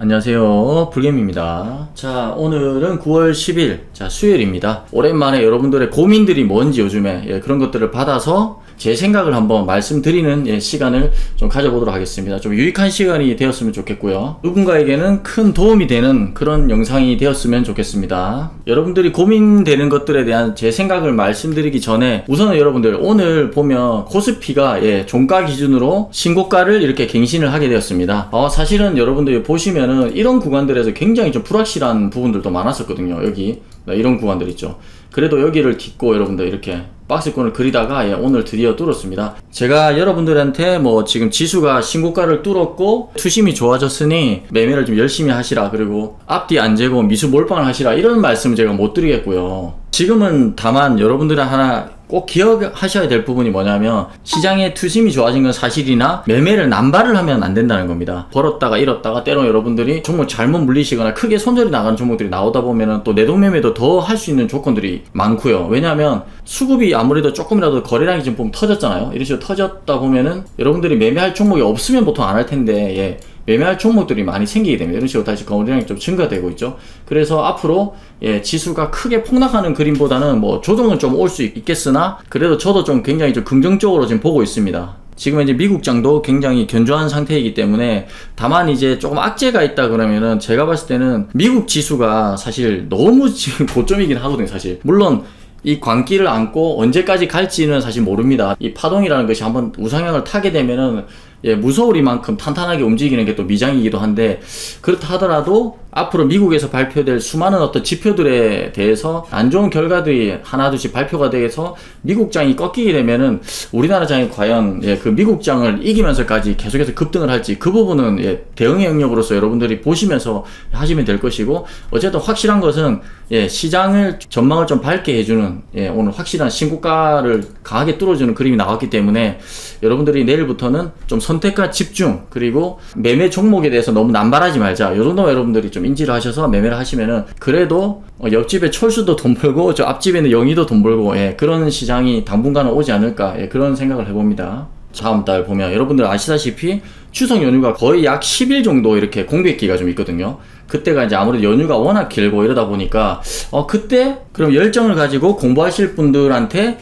안녕하세요, 불겜입니다. 자, 오늘은 9월 10일 수요일입니다. 오랜만에 여러분들의 고민들이 뭔지 요즘에 그런 것들을 받아서 제 생각을 한번 말씀드리는 시간을 좀 가져보도록 하겠습니다. 좀 유익한 시간이 되었으면 좋겠고요, 누군가에게는 큰 도움이 되는 그런 영상이 되었으면 좋겠습니다. 여러분들이 고민되는 것들에 대한 제 생각을 말씀드리기 전에 우선은 여러분들, 오늘 보면 코스피가 종가 기준으로 신고가를 이렇게 갱신을 하게 되었습니다. 사실은 여러분들이 보시면은 이런 구간들에서 굉장히 좀 불확실한 부분들도 많았었거든요. 여기 이런 구간들 있죠. 그래도 여기를 딛고 여러분들 이렇게 박스권을 그리다가 오늘 드디어 뚫었습니다. 제가 여러분들한테 지금 지수가 신고가를 뚫었고 투심이 좋아졌으니 매매를 좀 열심히 하시라, 그리고 앞뒤 안 재고 미수 몰빵을 하시라, 이런 말씀을 제가 못 드리겠고요. 지금은 다만 여러분들은 하나 꼭 기억하셔야 될 부분이 뭐냐면, 시장의 투심이 좋아진 건 사실이나 매매를 남발을 하면 안 된다는 겁니다. 벌었다가 잃었다가 때로 여러분들이 종목 잘못 물리시거나 크게 손절이 나가는 종목들이 나오다 보면은 또 내동매매도 더 할 수 있는 조건들이 많고요. 왜냐하면 수급이 아무래도 조금이라도 거래량이 지금 보면 터졌잖아요. 이런 식으로 터졌다 보면은 여러분들이 매매할 종목이 없으면 보통 안 할 텐데 매매할 종목들이 많이 생기게 됩니다. 이런 식으로 다시 거래량이 좀 증가되고 있죠. 그래서 앞으로 지수가 크게 폭락하는 그림보다는 조정은 좀 올 수 있겠으나, 그래도 저도 좀 굉장히 좀 긍정적으로 지금 보고 있습니다. 지금 이제 미국장도 굉장히 견조한 상태이기 때문에, 다만 이제 조금 악재가 있다 그러면은, 제가 봤을 때는 미국 지수가 사실 너무 지금 고점이긴 하거든요, 사실. 물론 이 광기를 안고 언제까지 갈지는 사실 모릅니다. 이 파동이라는 것이 한번 우상향을 타게 되면은 무서우리만큼 탄탄하게 움직이는 게 또 미장이기도 한데, 그렇다 하더라도 앞으로 미국에서 발표될 수많은 어떤 지표들에 대해서 안 좋은 결과들이 하나둘씩 발표가 돼서 미국장이 꺾이게 되면은 우리나라 장이 과연 그 미국장을 이기면서까지 계속해서 급등을 할지, 그 부분은 대응의 영역으로서 여러분들이 보시면서 하시면 될 것이고, 어쨌든 확실한 것은 시장을 전망을 좀 밝게 해주는 오늘 확실한 신고가를 강하게 뚫어주는 그림이 나왔기 때문에, 여러분들이 내일부터는 좀 선택과 집중, 그리고 매매 종목에 대해서 너무 남발하지 말자, 이 정도 여러분들이 좀 인지를 하셔서 매매를 하시면은, 그래도 옆집에 철수도 돈 벌고 저 앞집에는 영희도 돈 벌고 그런 시장이 당분간은 오지 않을까, 그런 생각을 해봅니다. 다음 달 보면 여러분들 아시다시피 추석 연휴가 거의 약 10일 정도 이렇게 공백기가 좀 있거든요. 그때가 이제 아무래도 연휴가 워낙 길고 이러다 보니까 그때 그럼 열정을 가지고 공부하실 분들한테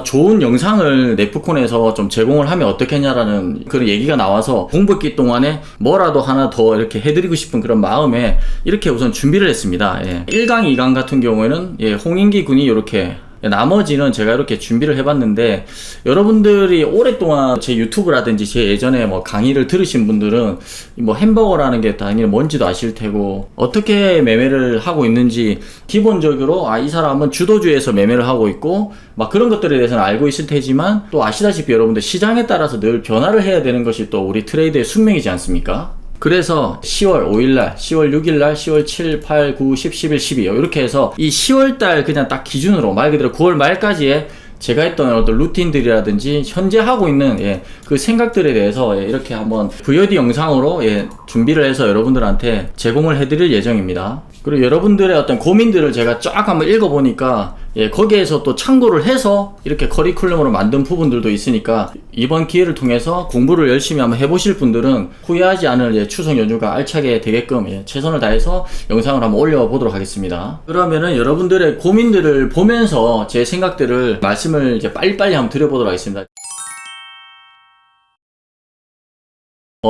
좋은 영상을 네프콘에서 좀 제공을 하면 어떻겠냐라는 그런 얘기가 나와서, 공백기 동안에 뭐라도 하나 더 이렇게 해드리고 싶은 그런 마음에 이렇게 우선 준비를 했습니다. 1강, 2강 같은 경우에는 홍인기 군이 이렇게, 나머지는 제가 이렇게 준비를 해봤는데, 여러분들이 오랫동안 제 유튜브라든지 제 예전에 강의를 들으신 분들은 햄버거라는 게 당연히 뭔지도 아실 테고, 어떻게 매매를 하고 있는지 기본적으로 이 사람은 주도주에서 매매를 하고 있고 그런 것들에 대해서는 알고 있을 테지만, 또 아시다시피 여러분들 시장에 따라서 늘 변화를 해야 되는 것이 또 우리 트레이드의 숙명이지 않습니까? 그래서 10월 5일날, 10월 6일날, 10월 7, 8, 9, 10, 11, 12 이렇게 해서 이 10월달 그냥 딱 기준으로 말 그대로 9월 말까지의 제가 했던 어떤 루틴들이라든지 현재 하고 있는 그 생각들에 대해서 이렇게 한번 VOD 영상으로 준비를 해서 여러분들한테 제공을 해드릴 예정입니다. 그리고 여러분들의 어떤 고민들을 제가 쫙 한번 읽어보니까 거기에서 또 참고를 해서 이렇게 커리큘럼으로 만든 부분들도 있으니까, 이번 기회를 통해서 공부를 열심히 한번 해보실 분들은 후회하지 않을 추석 연휴가 알차게 되게끔 최선을 다해서 영상을 한번 올려보도록 하겠습니다. 그러면은 여러분들의 고민들을 보면서 제 생각들을 말씀을 이제 빨리빨리 한번 드려보도록 하겠습니다.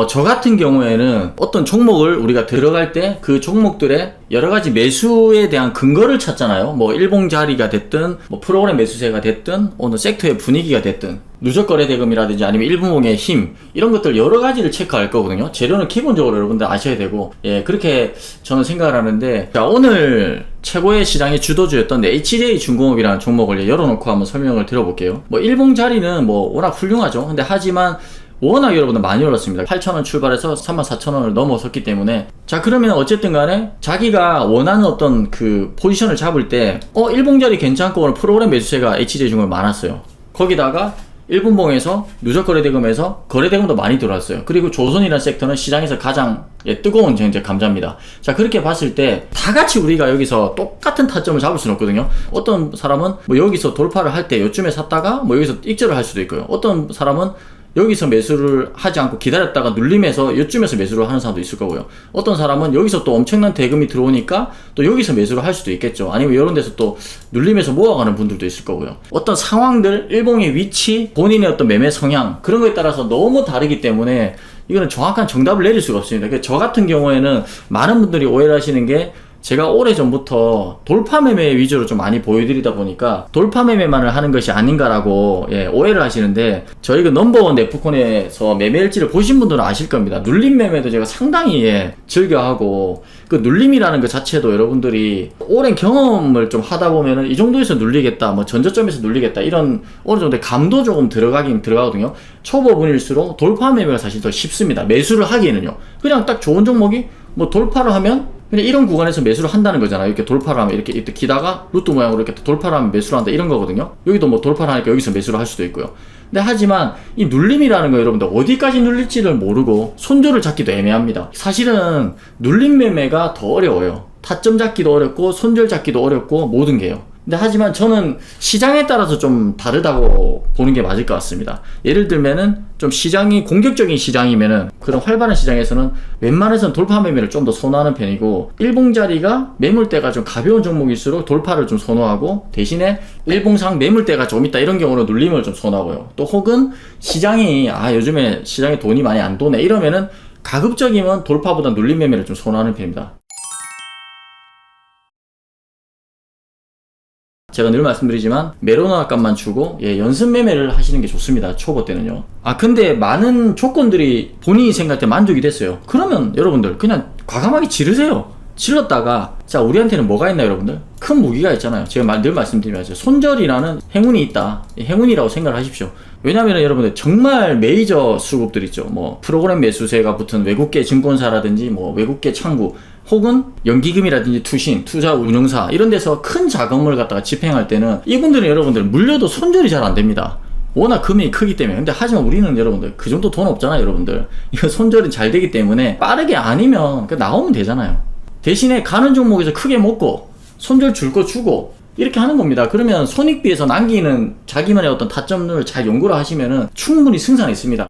저 같은 경우에는 어떤 종목을 우리가 들어갈 때 그 종목들의 여러가지 매수에 대한 근거를 찾잖아요. 일봉 자리가 됐든 프로그램 매수세가 됐든 어느 섹터의 분위기가 됐든 누적거래 대금이라든지 아니면 일분봉의 힘, 이런 것들 여러가지를 체크할 거거든요. 재료는 기본적으로 여러분들 아셔야 되고, 그렇게 저는 생각을 하는데, 자, 오늘 최고의 시장의 주도주였던 HJ중공업이라는 종목을 열어놓고 한번 설명을 드려볼게요. 일봉 자리는 워낙 훌륭하죠. 근데 하지만 워낙 여러분들 많이 올랐습니다. 8,000원 출발해서 34,000원을 넘어섰기 때문에, 자, 그러면 어쨌든 간에 자기가 원하는 어떤 그 포지션을 잡을 때 일봉자리 괜찮고 오늘 프로그램 매수세가 HJ중공업이 많았어요. 거기다가 1분봉에서 누적거래대금에서 거래대금도 많이 들어왔어요. 그리고 조선이라는 섹터는 시장에서 가장 뜨거운 이제 감자입니다. 자, 그렇게 봤을 때 다 같이 우리가 여기서 똑같은 타점을 잡을 수는 없거든요. 어떤 사람은 여기서 돌파를 할 때 요쯤에 샀다가 여기서 익절을 할 수도 있고요. 어떤 사람은 여기서 매수를 하지 않고 기다렸다가 눌림에서 이쯤에서 매수를 하는 사람도 있을 거고요. 어떤 사람은 여기서 또 엄청난 대금이 들어오니까 또 여기서 매수를 할 수도 있겠죠. 아니면 이런 데서 또 눌림에서 모아가는 분들도 있을 거고요. 어떤 상황들, 일봉의 위치, 본인의 어떤 매매 성향 그런 거에 따라서 너무 다르기 때문에 이거는 정확한 정답을 내릴 수가 없습니다. 그러니까 저 같은 경우에는 많은 분들이 오해를 하시는 게 제가 오래전부터 돌파 매매 위주로 좀 많이 보여드리다 보니까 돌파 매매만을 하는 것이 아닌가라고 오해를 하시는데, 저희 그 넘버원 네프콘에서 매매일지를 보신 분들은 아실 겁니다. 눌림 매매도 제가 상당히 즐겨하고, 그 눌림이라는 것 자체도 여러분들이 오랜 경험을 좀 하다 보면은 이 정도에서 눌리겠다, 뭐 전저점에서 눌리겠다, 이런 어느 정도의 감도 조금 들어가긴 들어가거든요. 초보분일수록 돌파 매매가 사실 더 쉽습니다. 매수를 하기에는요. 그냥 딱 좋은 종목이 뭐 돌파를 하면 그냥 이런 구간에서 매수를 한다는 거잖아요. 이렇게 돌파를 하면 이렇게 기다가 루트 모양으로 이렇게 돌파를 하면 매수를 한다, 이런 거거든요. 여기도 뭐 돌파를 하니까 여기서 매수를 할 수도 있고요. 근데 하지만 이 눌림이라는 거 여러분들 어디까지 눌릴지를 모르고 손절을 잡기도 애매합니다. 사실은 눌림 매매가 더 어려워요. 타점 잡기도 어렵고 손절 잡기도 어렵고 모든 게요. 근데 하지만 저는 시장에 따라서 좀 다르다고 보는 게 맞을 것 같습니다. 예를 들면은 좀 시장이 공격적인 시장이면은, 그런 활발한 시장에서는 웬만해서는 돌파 매매를 좀 더 선호하는 편이고, 일봉자리가 매물대가 좀 가벼운 종목일수록 돌파를 좀 선호하고, 대신에 일봉상 매물대가 좀 있다 이런 경우는 눌림을 좀 선호하고요. 또 혹은 시장이 요즘에 시장에 돈이 많이 안 도네 이러면은 가급적이면 돌파보다 눌림 매매를 좀 선호하는 편입니다. 제가 늘 말씀드리지만 메로나 값만 주고 연습 매매를 하시는 게 좋습니다. 초보 때는요. 근데 많은 조건들이 본인이 생각할 때 만족이 됐어요. 그러면 여러분들 그냥 과감하게 지르세요. 질렀다가, 자, 우리한테는 뭐가 있나 여러분들? 큰 무기가 있잖아요. 제가 늘 말씀드리면서 손절이라는 행운이 있다. 행운이라고 생각을 하십시오. 왜냐면 여러분들 정말 메이저 수급들 있죠. 뭐 프로그램 매수세가 붙은 외국계 증권사라든지 뭐 외국계 창구, 혹은 연기금이라든지 투신, 투자 운용사 이런 데서 큰 자금을 갖다가 집행할 때는 이분들은 여러분들 물려도 손절이 잘 안 됩니다. 워낙 금액이 크기 때문에. 근데 하지만 우리는 여러분들 그 정도 돈 없잖아요. 여러분들 이거 손절이 잘 되기 때문에 빠르게 아니면 나오면 되잖아요. 대신에 가는 종목에서 크게 먹고 손절 줄 거 주고 이렇게 하는 겁니다. 그러면 손익비에서 남기는 자기만의 어떤 타점을 잘 연구를 하시면은 충분히 승산이 있습니다.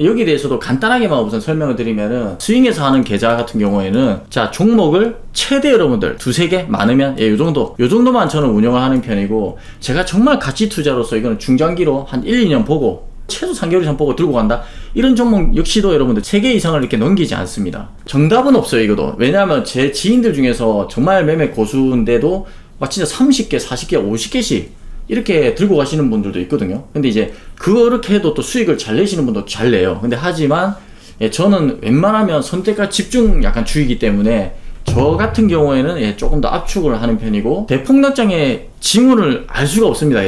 여기에 대해서도 간단하게만 우선 설명을 드리면은, 스윙에서 하는 계좌 같은 경우에는 자, 종목을 최대 여러분들 두세 개 많으면 요 정도만 저는 운영을 하는 편이고, 제가 정말 가치 투자로서 이거는 중장기로 한 1, 2년 보고 최소 3개월 이상 보고 들고 간다, 이런 종목 역시도 여러분들 3개 이상을 이렇게 넘기지 않습니다. 정답은 없어요. 이것도. 왜냐하면 제 지인들 중에서 정말 매매 고수인데도 막 진짜 30개, 40개, 50개씩 이렇게 들고 가시는 분들도 있거든요. 근데 이제 그렇게 해도 또 수익을 잘 내시는 분도 잘 내요. 근데 하지만 저는 웬만하면 선택과 집중 약간 주의이기 때문에 저 같은 경우에는 조금 더 압축을 하는 편이고, 대폭락장의 징후를 알 수가 없습니다.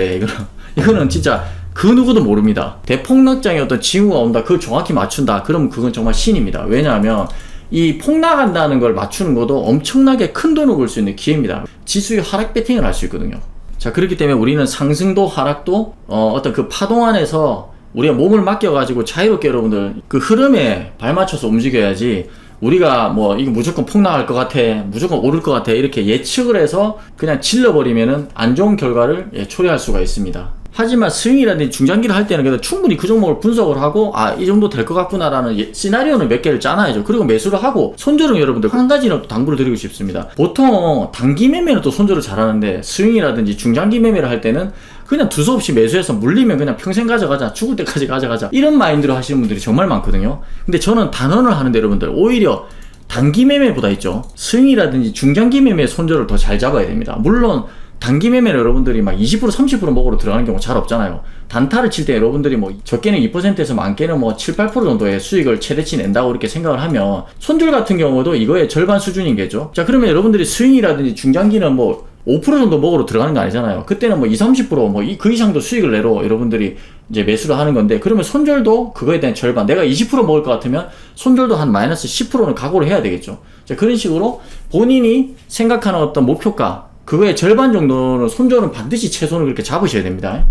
이거는 진짜 그 누구도 모릅니다. 대폭락장에 어떤 징후가 온다, 그걸 정확히 맞춘다, 그러면 그건 정말 신입니다. 왜냐하면 이 폭락한다는 걸 맞추는 것도 엄청나게 큰 돈을 벌 수 있는 기회입니다. 지수의 하락 배팅을 할 수 있거든요. 자, 그렇기 때문에 우리는 상승도 하락도 어떤 그 파동 안에서 우리가 몸을 맡겨가지고 자유롭게 여러분들 그 흐름에 발맞춰서 움직여야지, 우리가 뭐 이거 무조건 폭락할 것 같아, 무조건 오를 것 같아 이렇게 예측을 해서 그냥 질러버리면은 안 좋은 결과를 초래할 수가 있습니다. 하지만 스윙이라든지 중장기를 할 때는 그래도 충분히 그 종목을 분석을 하고 이 정도 될 것 같구나라는 시나리오는 몇 개를 짜놔야죠. 그리고 매수를 하고, 손절은 여러분들 한 가지는 또 당부를 드리고 싶습니다. 보통 단기 매매는 또 손절을 잘하는데 스윙이라든지 중장기 매매를 할 때는 그냥 두서없이 매수해서 물리면 그냥 평생 가져가자, 죽을 때까지 가져가자, 이런 마인드로 하시는 분들이 정말 많거든요. 근데 저는 단언을 하는데 여러분들 오히려 단기 매매보다 있죠, 스윙이라든지 중장기 매매의 손절을 더 잘 잡아야 됩니다. 물론 단기 매매는 여러분들이 막 20% 30% 먹으러 들어가는 경우 잘 없잖아요. 단타를 칠 때 여러분들이 뭐 적게는 2%에서 많게는 뭐 7, 8% 정도의 수익을 최대치 낸다고 이렇게 생각을 하면, 손절 같은 경우도 이거의 절반 수준인 게죠. 자, 그러면 여러분들이 스윙이라든지 중장기는 뭐 5% 정도 먹으러 들어가는 거 아니잖아요. 그때는 뭐 20, 30% 뭐 그 이상도 수익을 내러 여러분들이 이제 매수를 하는 건데, 그러면 손절도 그거에 대한 절반, 내가 20% 먹을 것 같으면 손절도 한 마이너스 10%는 각오를 해야 되겠죠. 자, 그런 식으로 본인이 생각하는 어떤 목표가 그거의 절반 정도는 손절은 반드시 최소는 그렇게 잡으셔야 됩니다.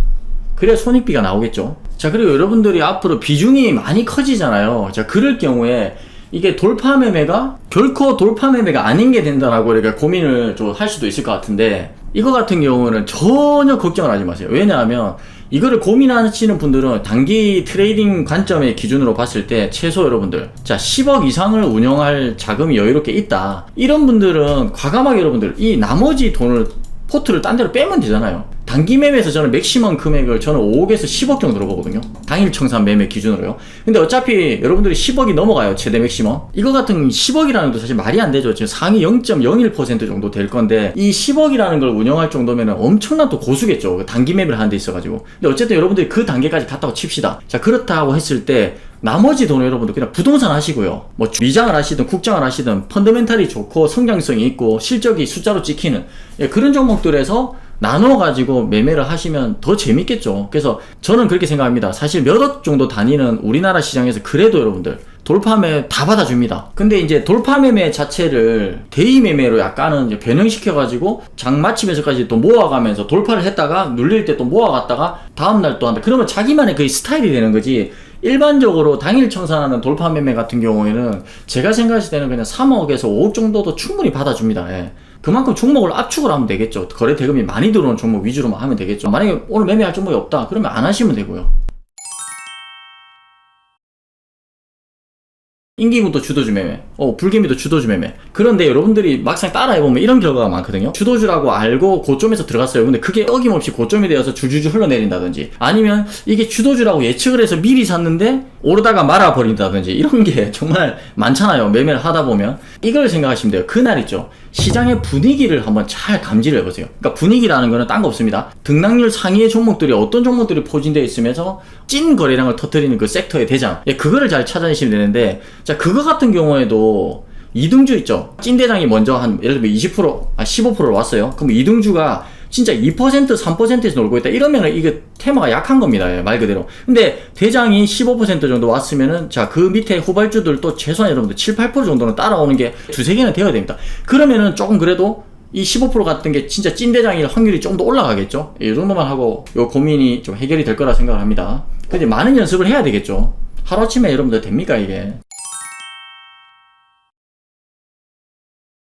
그래야 손익비가 나오겠죠. 자, 그리고 여러분들이 앞으로 비중이 많이 커지잖아요. 자, 그럴 경우에 이게 돌파 매매가 결코 돌파 매매가 아닌 게 된다라고 이렇게 고민을 좀 할 수도 있을 것 같은데, 이거 같은 경우는 전혀 걱정을 하지 마세요. 왜냐하면 이거를 고민하시는 분들은 단기 트레이딩 관점의 기준으로 봤을 때 최소 여러분들, 자 10억 이상을 운영할 자금이 여유롭게 있다, 이런 분들은 과감하게 여러분들 이 나머지 돈을 포트를 딴 데로 빼면 되잖아요. 단기 매매에서 저는 맥시멈 금액을 저는 5억에서 10억 정도로 보거든요. 당일 청산 매매 기준으로요. 근데 어차피 여러분들이 10억이 넘어가요. 최대 맥시멈. 이거 같은 10억이라는 것도 사실 말이 안 되죠. 지금 상위 0.01% 정도 될 건데 이 10억이라는 걸 운영할 정도면 엄청난 또 고수겠죠. 단기 매매를 하는 데 있어가지고. 근데 어쨌든 여러분들이 그 단계까지 갔다고 칩시다. 자, 그렇다고 했을 때 나머지 돈을 여러분들 그냥 부동산 하시고요. 뭐 미장을 하시든 국장을 하시든 펀더멘탈이 좋고 성장성이 있고 실적이 숫자로 찍히는 그런 종목들에서 나눠가지고 매매를 하시면 더 재밌겠죠. 그래서 저는 그렇게 생각합니다. 사실 몇 억 정도 다니는 우리나라 시장에서 그래도 여러분들 돌파매매 다 받아줍니다. 근데 이제 돌파매매 자체를 대의매매로 약간은 이제 변형시켜가지고 장 마치면서까지 또 모아가면서 돌파를 했다가 눌릴 때 또 모아갔다가 다음날 또 한다. 그러면 자기만의 그 스타일이 되는 거지. 일반적으로 당일 청산하는 돌파매매 같은 경우에는 제가 생각했을 때는 그냥 3억에서 5억 정도도 충분히 받아줍니다. 예. 그만큼 종목을 압축을 하면 되겠죠. 거래 대금이 많이 들어오는 종목 위주로만 하면 되겠죠. 만약에 오늘 매매할 종목이 없다 그러면 안 하시면 되고요. 인기군도 주도주 매매, 불개미도 주도주 매매. 그런데 여러분들이 막상 따라해보면 이런 결과가 많거든요. 주도주라고 알고 고점에서 들어갔어요. 근데 그게 어김없이 고점이 되어서 줄줄줄 흘러내린다든지, 아니면 이게 주도주라고 예측을 해서 미리 샀는데 오르다가 말아버린다든지, 이런 게 정말 많잖아요. 매매를 하다 보면. 이걸 생각하시면 돼요. 그날 있죠. 시장의 분위기를 한번 잘 감지를 해보세요. 그러니까 분위기라는 거는 딴 거 없습니다. 등락률 상위의 종목들이 어떤 종목들이 포진되어 있으면서 찐 거래량을 터뜨리는 그 섹터의 대장, 그거를 잘 찾아내시면 되는데, 자 그거 같은 경우에도 이등주 있죠. 찐 대장이 먼저 한 예를 들면 15%를 왔어요. 그럼 이등주가 진짜 2% 3%에서 놀고 있다 이러면은 이게 테마가 약한 겁니다. 말 그대로. 근데 대장이 15% 정도 왔으면은 자 그 밑에 후발주들도 최소한 여러분들 7, 8% 정도는 따라오는 게 두세 개는 되어야 됩니다. 그러면은 조금 그래도 이 15% 같은 게 진짜 찐대장일 확률이 좀 더 올라가겠죠. 이 정도만 하고 요 고민이 좀 해결이 될 거라 생각을 합니다. 근데 많은 연습을 해야 되겠죠. 하루아침에 여러분들 됩니까 이게?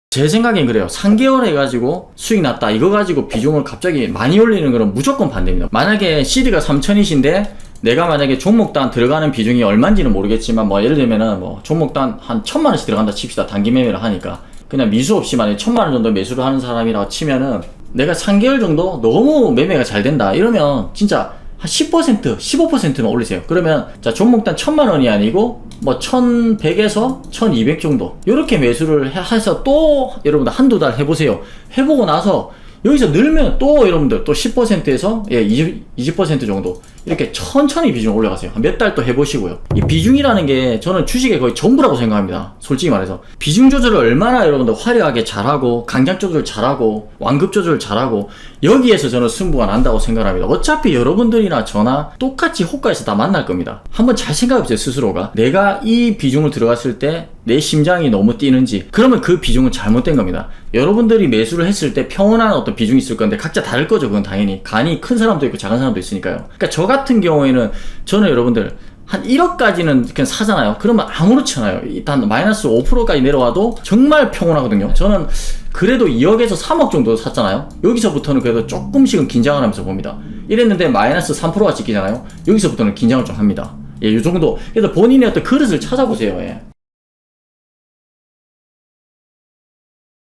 제 생각엔 그래요. 3개월 해가지고 수익 났다 이거 가지고 비중을 갑자기 많이 올리는 거는 무조건 반대입니다. 만약에 CD가 3,000이신데 내가 만약에 종목당 들어가는 비중이 얼마인지는 모르겠지만 뭐 예를 들면은 뭐 종목당 한 1,000만원씩 들어간다 칩시다. 단기 매매를 하니까 그냥 미수 없이 만약에 1,000만원 정도 매수를 하는 사람이라고 치면은 내가 3개월 정도 너무 매매가 잘 된다 이러면 진짜 한 10%, 15%만 올리세요. 그러면 자 종목당 1,000만원이 아니고 뭐 1,100에서 1,200 정도 요렇게 매수를 해서 또 여러분들 한두 달 해보세요. 해보고 나서 여기서 늘면 또 여러분들 또 10%에서 20% 정도 이렇게 천천히 비중을 올려가세요. 몇 달 또 해보시고요. 이 비중이라는 게 저는 주식의 거의 전부라고 생각합니다. 솔직히 말해서 비중 조절을 얼마나 여러분들 화려하게 잘하고 강약 조절 잘하고 완급 조절 잘하고 여기에서 저는 승부가 난다고 생각합니다. 어차피 여러분들이나 저나 똑같이 호가에서 다 만날 겁니다. 한번 잘 생각해보세요. 스스로가 내가 이 비중을 들어갔을 때 내 심장이 너무 뛰는지, 그러면 그 비중은 잘못된 겁니다. 여러분들이 매수를 했을 때 평온한 어떤 비중이 있을 건데 각자 다를 거죠. 그건 당연히 간이 큰 사람도 있고 작은 사람도 있으니까요. 그러니까 저 같은 경우에는 저는 여러분들 한 1억까지는 그냥 사잖아요. 그러면 아무렇지 않아요. 일단 마이너스 5%까지 내려와도 정말 평온하거든요. 저는 그래도 2억에서 3억 정도 샀잖아요. 여기서부터는 그래도 조금씩은 긴장을 하면서 봅니다. 이랬는데 마이너스 3%가 찍히잖아요. 여기서부터는 긴장을 좀 합니다. 이 정도. 그래서 본인의 어떤 그릇을 찾아보세요.